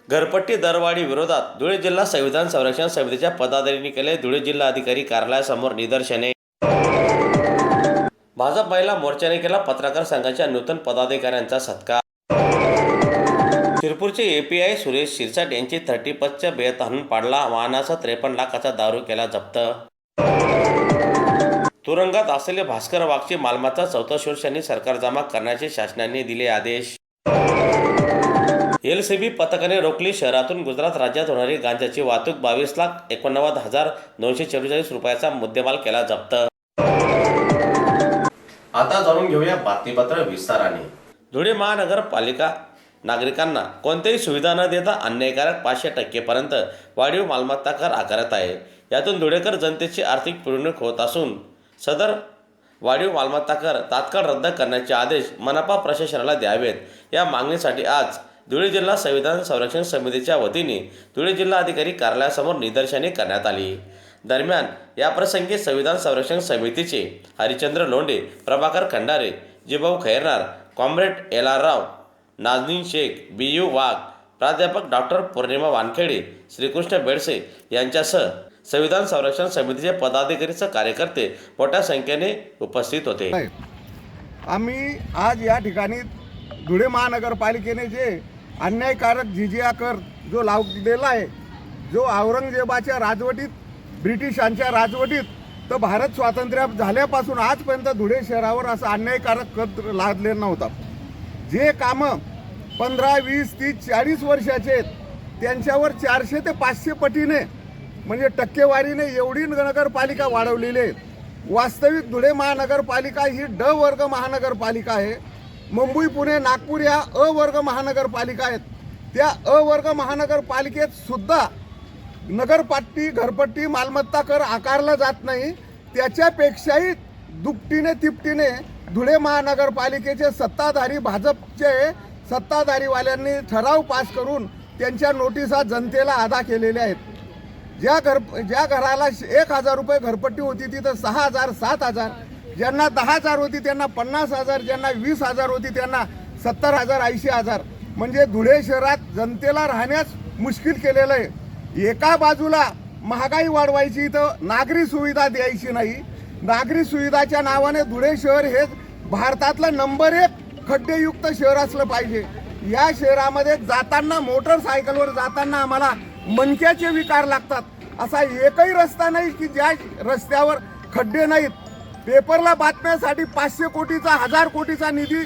घरपट्टी दरवाढी विरोधात धुळे जिल्हा संविधान संरक्षण समितीच्या पदाधिकाऱ्यांनी केले धुळे जिल्हाधिकारी कार्यालयासमोर निदर्शने। भाजप महिला मोर्चाने केला पत्रकार संघाच्या नूतन पदाधिकाऱ्यांचा सत्कार। शिरपूरचे एपीआय सुरेश शिरसाट यांची 30+च्या बेत आणून पाडला। वाहनाचा 53 लाखाचा दारू केला जप्त। तुरुंगात असलेले भास्कर वाघची मालमत्ता 14 वर्षांनी सरकार जमा करण्याचे शासनाने दिले आदेश। एलसीबी पथकाने रोखली शहरातून गुजरात राज्यात होणारी गांजाची वाहतूक। 22,89,944 रुपयाचा मुद्देमाल केला जप्त। आता जाणून घेऊया बातमीपत्र विस्ताराने। धुळे महानगरपालिका नागरिकांना कोणतीही सुविधा न देता अन्यायकारक 500% पर्यंत वाढीव मालमत्ता कर आकारत आहे। यातून धुळेकर जनतेची आर्थिक पिळवणूक होत असून सदर वाढीव मालमत्ता कर तात्काळ रद्द करण्याचे आदेश मनपा प्रशासनाला द्यावेत। या मागणीसाठी आज धुळे जिल्हा संविधान संरक्षण समितीच्या वतीने धुळे जिल्हाधिकारी कार्यालयासमोर निदर्शने करण्यात आली। दरम्यान याप्रसंगी संविधान संरक्षण समितीचे हरिचंद्र लोंढे, प्रभाकर खंडारे, जिभाऊ खैरनार, कॉम्रेड एल.आर. राव, नाझनीन शेख, बी.यू. वाघ, प्राध्यापक डॉक्टर पौर्णिमा वानखेडे, श्रीकृष्ण बेडसे यांच्यासह संविधान संरक्षण समितीचे पदाधिकारी व कार्यकर्ते मोठ्या संख्येने उपस्थित होते। आम्ही आज या ठिकाणी धुळे महानगरपालिकेने जे अन्यायकारक जिजिया कर जो लावलेला आहे, जो औरंगजेबाच्या राजवटीत, ब्रिटिशांच्या राजवटीत तर भारत स्वातंत्र्य झाल्यापासून आजपर्यंत धुळे शहरावर असा अन्यायकारक कर लादलेला नव्हता। जे कामं 15, 20, 30, 40 वर्षाचे आहेत त्यांच्यावर 400 ते 500 पटीने म्हणजे टक्केवारीने एवढी नगरपालिका वाढवलेली आहे। वास्तविक धुळे महानगरपालिका ही ड वर्ग महानगरपालिका आहे। मुंबई, पुणे, नागपूर या अ वर्ग महानगरपालिका आहेत। त्या अ वर्ग महानगरपालिकेत सुद्धा नगरपट्टी, घरपट्टी, मालमत्ता कर आकारला जात नाही। त्याच्यापेक्षाही दुपटीने तिपटीने धुळे महानगरपालिकेचे सत्ताधारी, भाजपचे सत्ताधारीवाल्यांनी ठराव पास करून त्यांच्या नोटिसा जनतेला अदा केलेल्या आहेत। ज्या घराला 1,000 रुपये घरपट्टी होती तिथं 6,000, 7,000, ज्यांना 10,000 होती त्यांना 50,000, ज्यांना 20,000 होती त्यांना 70,000, 80,000, म्हणजे धुळे शहरात जनतेला राहण्यास मुश्किल केलेलं आहे। एका बाजूला महागाई वाढवायची तर नागरी सुविधा द्यायची नाही। नागरी सुविधाच्या नावाने धुळे शहर हे भारतातलं नंबर 1 खड्डेयुक्त शहर असलं पाहिजे। या शहरामध्ये जाताना, मोटरसायकलवर जाताना आम्हाला मणक्याचे विकार लागतात। असा एकही रस्ता नाही की ज्या रस्त्यावर खड्डे नाहीत। पेपरला बातम्यासाठी 500 कोटीचा, 1000 कोटीचा निधी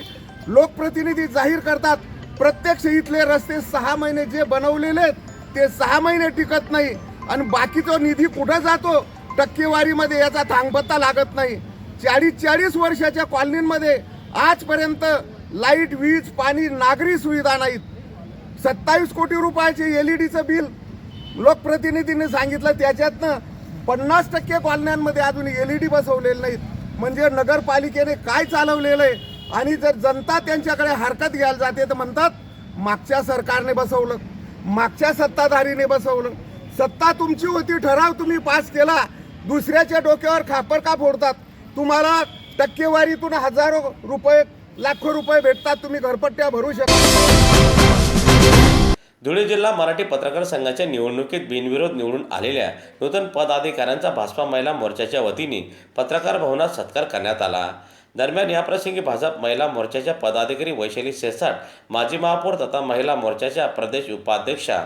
लोकप्रतिनिधी जाहीर करतात। प्रत्यक्ष इथले रस्ते 6 महिने जे बनवलेले आहेत ते 6 महिने टिकत नाही आणि बाकीचा निधी कुठं जातो टक्केवारीमध्ये याचा थांगपत्ता लागत नाही। 40-40 वर्षाच्या कॉलनीमध्ये आजपर्यंत लाईट, वीज, पाणी, नागरी सुविधा नाहीत। 27 कोटी रुपयाचे एलईडीचं बिल लोकप्रतिनिधींनी सांगितलं, त्याच्यातनं 50% कॉलन्यांमध्ये अजून एलईडी बसवलेले नाहीत। म्हणजे नगरपालिकेने काय चालवलेलं आहे। आणि जर जनता त्यांच्याकडे हरकत घ्यायला जाते तर म्हणतात मागच्या सरकारने बसवलं, मागच्या सत्ताधारीने बसवलं। सत्ता तुमची होती, ठराव तुम्ही पास केला, दुसऱ्याच्या डोक्यावर खापर का फोडतात? तुम्हाला टक्केवारीतून हजारो रुपये, लाखो रुपये भेटतात, तुम्ही घरपट्ट्या भरू शकता। धुळे जिल्हा मराठी पत्रकार संघाच्या निवडणुकीत बिनविरोध निवडून आलेल्या नूतन पदाधिकाऱ्यांचा भाजपा महिला मोर्चाच्या वतीने पत्रकार भवनात सत्कार करण्यात आला। दरम्यान याप्रसंगी भाजप महिला मोर्चाच्या पदाधिकारी वैशाली शिरसाट, माजी महापौर तथा महिला मोर्चाच्या प्रदेश उपाध्यक्षा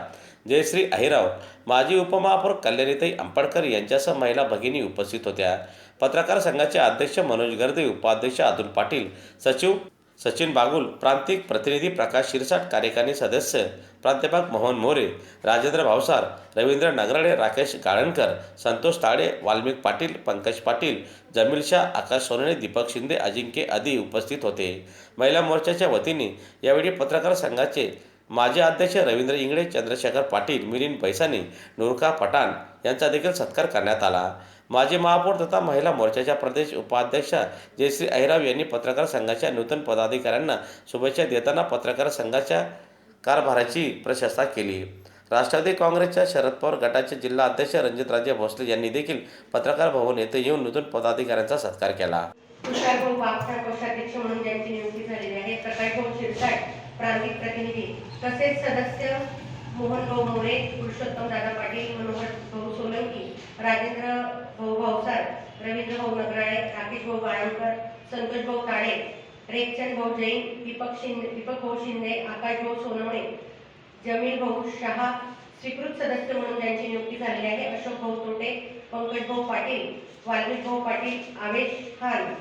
जयश्री अहिराव, माजी उपमहापौर कल्याणीताई अंपडकर यांच्यासह महिला भगिनी उपस्थित होत्या। पत्रकार संघाचे अध्यक्ष मनोज गर्दे, उपाध्यक्ष अतुल पाटील, सचिव सचिन बागुल, प्रांतिक प्रतिनिधी प्रकाश शिरसाट, कार्यकारी सदस्य प्राध्यापक मोहन मोरे, राजेंद्र भावसार, रवींद्र नगराळे, राकेश गाळणकर, संतोष ताळे, वाल्मिक पाटील, पंकज पाटील, जमील शाह, आकाश सोनवणे, दीपक शिंदे, अजिंक्य आदी उपस्थित होते। महिला मोर्चाच्या वतीने यावेळी पत्रकार संघाचे माजी अध्यक्ष रवींद्र इंगळे, चंद्रशेखर पाटील, मिलिंद पैसानी, नूरका पठाण यांचा देखील सत्कार करण्यात आला। माजी महापौर तथा महिला मोर्चाच्या प्रदेश उपाध्यक्षा जयश्री अहिराव यांनी पत्रकार संघाच्या नूतन पदाधिकाऱ्यांना शुभेच्छा देताना पत्रकार संघाच्या कारभाराची प्रशंसा केली। राष्ट्रवादी काँग्रेसच्या शरद पवार गटाचे जिल्हा अध्यक्ष रणजितराजे भोसले यांनी देखील पत्रकार भवन येथे येऊन नूतन पदाधिकाऱ्यांचा सत्कार केला। कोषाध्यक्ष म्हणून ज्यांची नियुक्ती झालेली आहे, प्रकाश शिरसाट प्रांतिक प्रतिनिधी तसेच सदस्य मोहन भाऊ मोरे, पुरुषोत्तम दादा पाटील, मनोहर भाऊ सोलंकी, राजेंद्र भाऊ भावसार, रवींद्र भाऊ नगराळे, राकेश भाऊ बाळंकर, संतोष भाऊ ताडे, रेखचंद भाऊ जैन, दीपक भाऊ शिंदे, आकाश भाऊ सोनवणे, जमील भाऊ शहा, स्वीकृत सदस्य म्हणून ज्यांची नियुक्ती झालेली आहे अशोक भाऊ तोटे, पंकज भाऊ पाटील, वाल्मिक भाऊ पाटील, आवेश खान,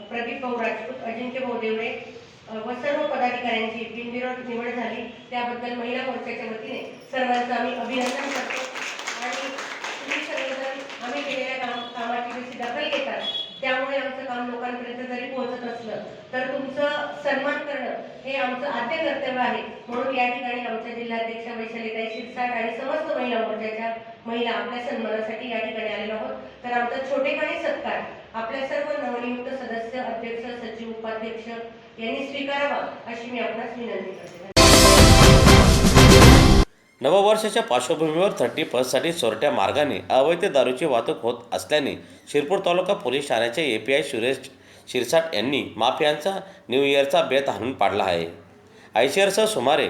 प्रदीप भाऊ राजपूत, अजिंक्य भाऊ देवळे व सर्व पदाधिकाऱ्यांची बिनविरोध निवड झाली त्याबद्दल महिला मोर्चाच्या वतीने सर्वांचं आम्ही अभिनंदन करतो आणि तुम्ही सर्वजण आम्ही केलेल्या कामाची जशी दखल घेतात त्यामुळे आमचं काम लोकांपर्यंत जरी पोहोचत असलं तर तुमचं सन्मान करणं हे आमचं आद्य कर्तव्य आहे. म्हणून या ठिकाणी आमच्या जिल्हाध्यक्षा वैशालीताई शिरसाट आणि समस्त महिला मोर्चाच्या महिला आपल्या सन्मानासाठी या ठिकाणी आलेलो आहोत. तर आमचा छोटेखानी सत्कार आपल्या सर्व नवनियुक्त सदस्य, अध्यक्ष, सचिव, उपाध्यक्ष यांनी स्वीकारावा अशी मी आपणास विनंती करते. नववर्षाच्या पार्श्वभूमीवर 30% चोरट्या मार्गाने अवैध दारूची वाहतूक होत असल्याने शिरपूर तालुका पोलीस ठाण्याचे API सुरेश शिरसाट यांनी माफियांचा न्यू इयरचा बेत हाणून पाडला आहे. आयशरसह सुमारे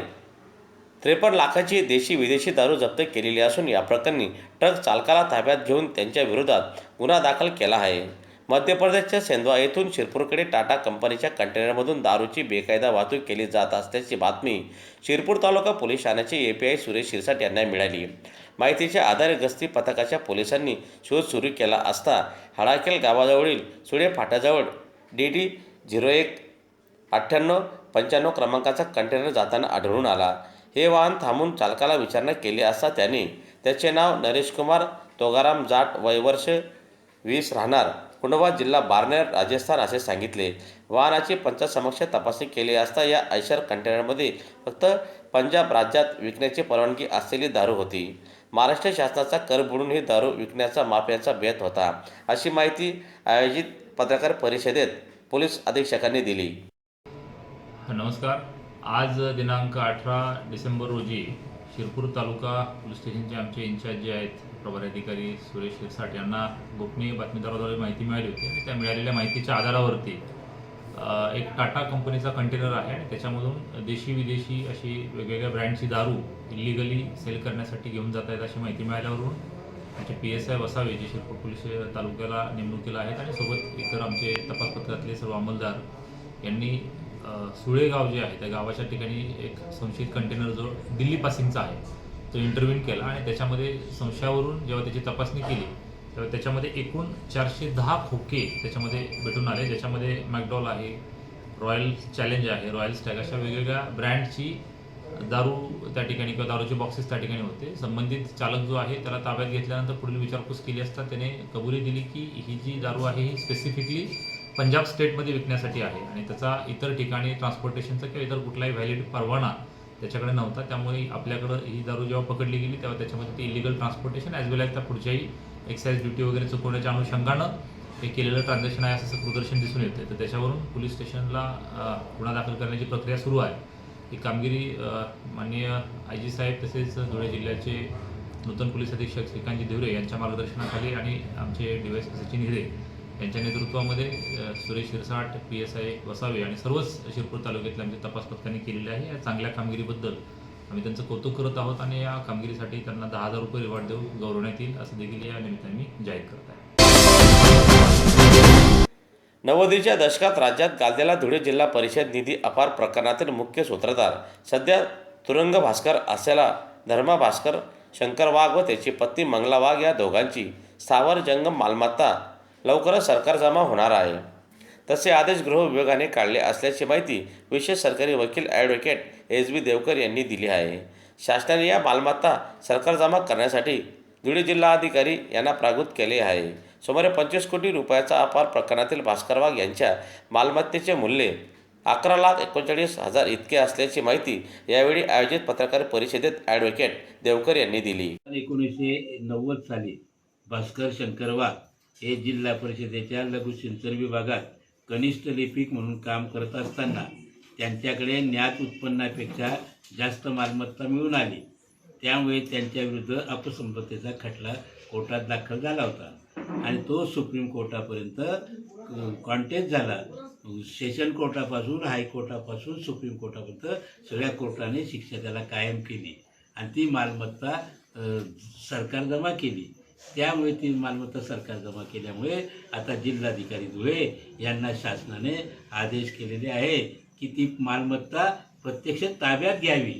53 लाखाची देशी विदेशी दारू जप्त केलेली असून या प्रकरणी ट्रक चालकाला ताब्यात घेऊन त्यांच्या विरोधात गुन्हा दाखल केला आहे. मध्य प्रदेशच्या सेंधवा येथून शिरपूरकडे टाटा कंपनीच्या कंटेनरमधून दारूची बेकायदा वाहतूक केली जात असल्याची बातमी शिरपूर तालुका पोलीस ठाण्याचे API सुरेश शिरसाट यांना मिळाली. माहितीच्या आधारे गस्ती पथकाच्या पोलिसांनी शोध सुरू केला असता हडाकेल गावाजवळील सुळे फाट्याजवळ DD 019895 क्रमांकाचा कंटेनर जाताना आढळून आला. हे वाहन थांबून चालकाला विचारणा केली असता त्याने त्याचे नाव नरेश कुमार तोगाराम जाट, वय वर्ष 20, राहणार कुंडवा, जिल्हा बारनेर, राजस्थान असे सांगितले. वाहनाची पंचासमक्ष तपासणी केली असता या आयशर कंटेनरमध्ये फक्त पंजाब राज्यात विकण्याची परवानगी असलेली दारू होती. महाराष्ट्र शासनाचा कर बुडून ही दारू विकण्याचा माफियांचा बेत होता अशी माहिती आयोजित पत्रकार परिषदेत पोलीस अधीक्षकांनी दिली. नमस्कार. आज दिनांक 18 डिसेंबर रोजी शिरपूर तालुका पोलीस स्टेशनचे आमचे इन्चार्ज जे आहेत प्रभारी अधिकारी सुरेश शिरसाट यांना गोपनीय बातमीदाराद्वारे माहिती मिळाली होती आणि त्या मिळालेल्या माहितीच्या आधारावरती एक टाटा कंपनीचा कंटेनर आहे आणि त्याच्यामधून देशी विदेशी अशी वेगवेगळ्या ब्रँडची दारू इलिगली सेल करण्यासाठी घेऊन जात आहेत अशी माहिती मिळाल्यावरून आमचे PSI वसावे जे शिरपूर पोलीस तालुक्याला नेमणुकीला आहेत आणि सोबत इतर आमचे तपास पथकातले सर्व अंमलदार यांनी सुळे गाव जे आहे त्या गावाच्या ठिकाणी एक संशयित कंटेनर जो दिल्ली पासिंगचा आहे तो इंटरव्ह्यू केला आणि त्याच्यामध्ये संशयावरून जेव्हा त्याची तपासणी केली तेव्हा त्याच्यामध्ये एकूण 410 खोके त्याच्यामध्ये भेटून आले, ज्याच्यामध्ये मॅकडॉल आहे, रॉयल चॅलेंज आहे, रॉयल स्टॅग अशा वेगवेगळ्या ब्रँडची दारू त्या ठिकाणी किंवा दारूचे बॉक्सेस त्या ठिकाणी होते. संबंधित चालक जो आहे त्याला ताब्यात घेतल्यानंतर पुढील विचारपूस केली असता त्याने कबुली दिली की ही जी दारू आहे ही स्पेसिफिकली पंजाब स्टेटमध्ये विकण्यासाठी आहे आणि त्याचा इतर ठिकाणी ट्रान्सपोर्टेशनचा किंवा इतर कुठलाही व्हॅलिड परवाना त्याच्याकडे नव्हता. त्यामुळे आपल्याकडं ही दारू जेव्हा पकडली गेली तेव्हा त्याच्यामध्ये ते इलिगल ट्रान्सपोर्टेशन ॲज वेल ॲज त्या पुढच्याही एक्साईज ड्युटी वगैरे चुकवण्याच्या अनुषंगानं हे केलेलं ट्रान्झॅक्शन आहे असं प्रदर्शन दिसून येते. तर त्याच्यावरून पोलीस स्टेशनला गुन्हा दाखल करण्याची प्रक्रिया सुरू आहे. ही कामगिरी माननीय IG साहेब तसेच धुळे जिल्ह्याचे नूतन पोलीस अधीक्षक श्रीकांतजी देवरे यांच्या मार्गदर्शनाखाली आणि आमचे DYSP सचिन हिरे यांच्या नेतृत्वामध्ये सुरेश शिरसाट, PSI वसावे आणि सर्वच शिरपूर तालुक्यातल्या आमच्या तपास पथकांनी केलेले आहे. या चांगल्या कामगिरीबद्दल आम्ही त्यांचं कौतुक करत आहोत आणि या कामगिरीसाठी त्यांना 10,000 रुपये रिवॉर्ड देऊन गौरवण्यात येईल असं देखील या निमित्ताने मी जाहीर करत आहे. 90च्या दशकात राज्यात गाजलेला धुळे जिल्हा परिषद निधी अपार प्रकरणातील मुख्य सूत्रधार सध्या तुरुंग भास्कर असलेला धर्मा भास्कर शंकर वाघ व त्याची पत्नी मंगला वाघ या दोघांची स्थावर जंगम मालमत्ता लवकरच सरकार जमा होणार आहे. तसे आदेश गृह विभागाने काढले असल्याची माहिती विशेष सरकारी वकील ॲडव्होकेट SB देवकर यांनी दिली आहे. शासनाने या मालमत्ता सरकार जमा करण्यासाठी धुळे जिल्हाधिकारी यांना प्रागृत केले आहे. सुमारे 25 कोटी रुपयाचा अपार प्रकरणातील भास्कर वाघ यांच्या मालमत्तेचे मूल्य 11,39,000 इतके असल्याची माहिती यावेळी आयोजित पत्रकार परिषदेत ॲडव्होकेट देवकर यांनी दिली. 1990 साली भास्कर शंकर वाघ हे जिल्हा परिषदेच्या लघु सिंचन विभागात कनिष्ठ लिपिक म्हणून काम करत असताना त्यांच्याकडे ज्ञात उत्पन्नापेक्षा जास्त मालमत्ता मिळून आली. त्यामुळे त्यांच्याविरुद्ध अपसंपत्तीचा खटला कोर्टात दाखल झाला होता आणि तो सुप्रीम कोर्टापर्यंत कॉन्टेस्ट झाला. सेशन कोर्टापासून हायकोर्टापासून सुप्रीम कोर्टापर्यंत सगळ्या कोर्टाने शिक्षा त्याला कायम केली आणि ती मालमत्ता सरकार जमा केली. त्यामुळे ती मालमत्ता सरकार जमा केल्यामुळे आता जिल्हाधिकारी धुळे यांना शासनाने आदेश केलेले आहे की ती मालमत्ता प्रत्यक्ष ताब्यात घ्यावी.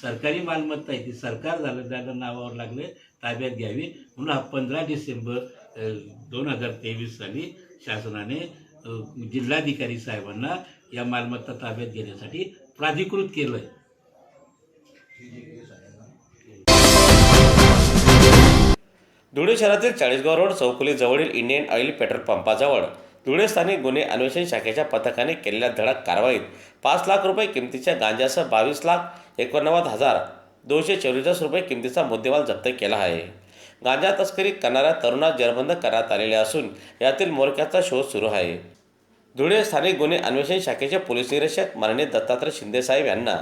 सरकारी मालमत्ता आहे ती सरकार त्याला नावावर लागले ताब्यात घ्यावी म्हणून हा 15 डिसेंबर 2023 साली शासनाने जिल्हाधिकारी साहेबांना या मालमत्ता ताब्यात घेण्यासाठी प्राधिकृत केलं आहे. धुळे शहरातील चाळीसगाव रोड चौफुली जवळील इंडियन ऑइल पेट्रोल पंपाजवळ धुळे स्थानिक गुन्हे अन्वेषण शाखेच्या पथकाने केलेल्या धडक कारवाईत 5 लाख रुपये किमतीच्या गांजासह 22,89,244 रुपये किमतीचा मुद्देमाल जप्त केला आहे. गांजा तस्करी करणाऱ्या तरुणास जेरबंद करण्यात आलेले असून यातील म्होरक्याचा शोध सुरू आहे. धुळे स्थानिक गुन्हे अन्वेषण शाखेचे पोलीस निरीक्षक माननीय दत्तात्रय शिंदेसाहेब यांना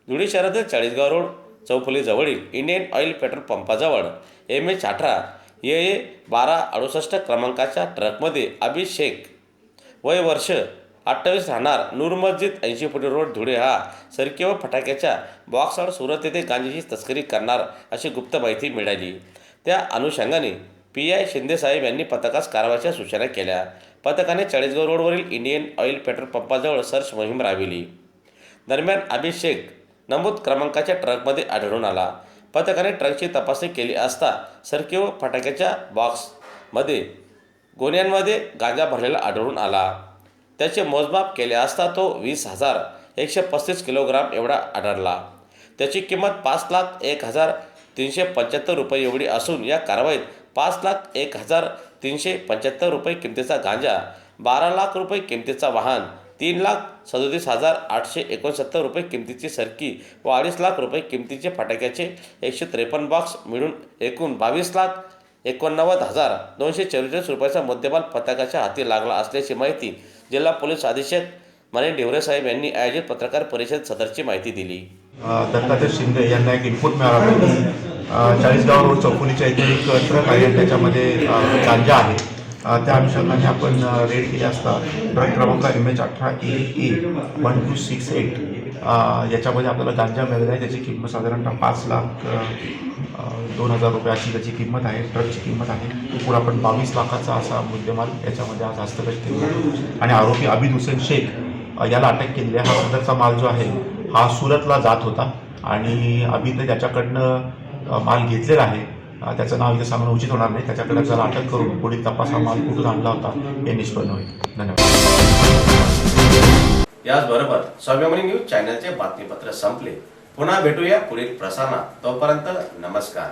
धुळे शहरातील चाळीसगाव रोड चौफुली जवळील इंडियन ऑइल पेट्रोल पंपाजवळ MH18 AA 1268 क्रमांकाच्या ट्रकमध्ये अबी शेख वय वर्ष 28 राहणार नूर मस्जिद 80 फुटी रोड धुळे हा सरकी व फटाक्याच्या बॉक्सआड सुरत येथे गांजाची तस्करी करणार अशी गुप्त माहिती मिळाली. त्या अनुषंगाने PI शिंदेसाहेब यांनी पथकास कारवाईच्या सूचना केल्या. पथकाने चाळीसगाव रोडवरील इंडियन ऑइल पेट्रोल पंपाजवळ सर्च मोहीम राबविली. दरम्यान अबी शेख नमूद क्रमांकाच्या ट्रकमध्ये आढळून आला. पथकाने ट्रकची तपासणी केली असता सरकी व फटाक्याच्या बॉक्समध्ये गोण्यांमध्ये गांजा भरलेला आढळून आला. त्याचे मोजमाप केले असता तो 20,135 किलोग्राम एवढा आढळला. त्याची किंमत 5,01,375 रुपये एवढी असून या कारवाईत 5,01,375 रुपये किमतीचा गांजा, 12 लाख रुपये किमतीचा वाहन, 3,37,869 रुपये किमतीची सरकी व 2.5 लाख रुपये किमतीचे फटाक्याचे 153 बॉक्स मिळून एकूण 22,89,244 रुपयाचा मुद्देमाल पथकाच्या हाती लागला असल्याची माहिती जिल्हा पोलीस अधीक्षक माननीय ढेवरे साहेब यांनी आयोजित पत्रकार परिषद सदरची माहिती दिली. दत्तात्रय शिंदे यांना एक इनपुट मिळाला की चाळीसगाव रोड चौफुलीच्या इथे एक ट्रक आहे आणि त्याच्यामध्ये गांजा आहे. त्या अनुषंगाने आपण रेड केली असता ट्रक क्रमांक MH18 AA 1268 याच्यामध्ये आपल्याला गांजा मिळाला आहे. त्याची किंमत साधारणतः 5,02,000 रुपये अशी त्याची किंमत आहे. ट्रकची किंमत आहे. एकूण आपण 22 लाखाचा असा मुद्देमाल याच्यामध्ये आज हस्तगत केला आणि आरोपी अबीद हुसेन शेख याला अटक केलेली आहे. हा सदरचा माल जो आहे हा सुरतला जात होता आणि अबीदने त्याच्याकडनं माल घेतलेला आहे. त्याचं नाव इथे सांगणं उचित होणार नाही. त्याच्याकडे त्याला अटक करून पुढील तपास हा माल कुठून आणला होता हे निष्पन्न होईल. धन्यवाद. याचबरोबर स्वाभिमानी न्यूज चॅनलचे बातमीपत्र संपले. पुन्हा भेटूया पुढील प्रसारणात. तोपर्यंत नमस्कार.